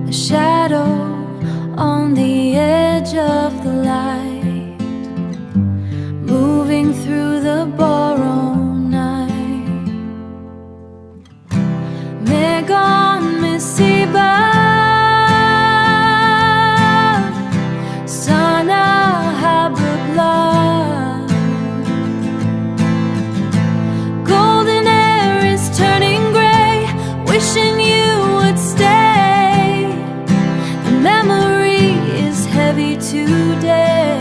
a shadow on the edge of the light, moving through the Boro night. Megon misiba, sana habla, golden air is turning gray, wishing you would stay. The memory is heavy today,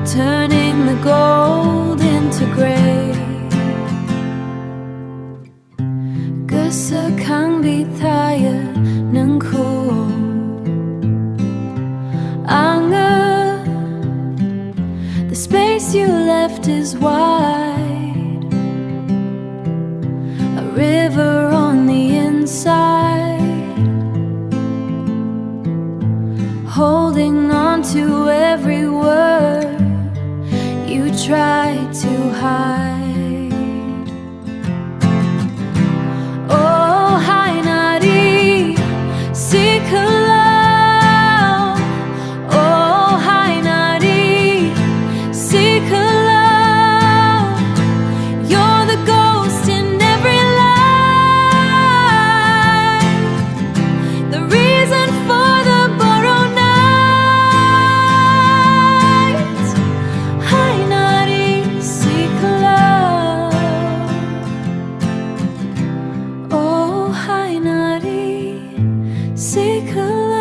turning the gold into gray. Gusa kang bitaya ng kuo anga, the space you left is wide, a river on the inside, holding on to every word you tried to hide. Oh, Hainari, sikalaw. Oh, Hainari, sikalaw. You're the ghost in every line, the reason for the Boro night. Hainari, sikalaw. Oh, Hainari, sikalaw.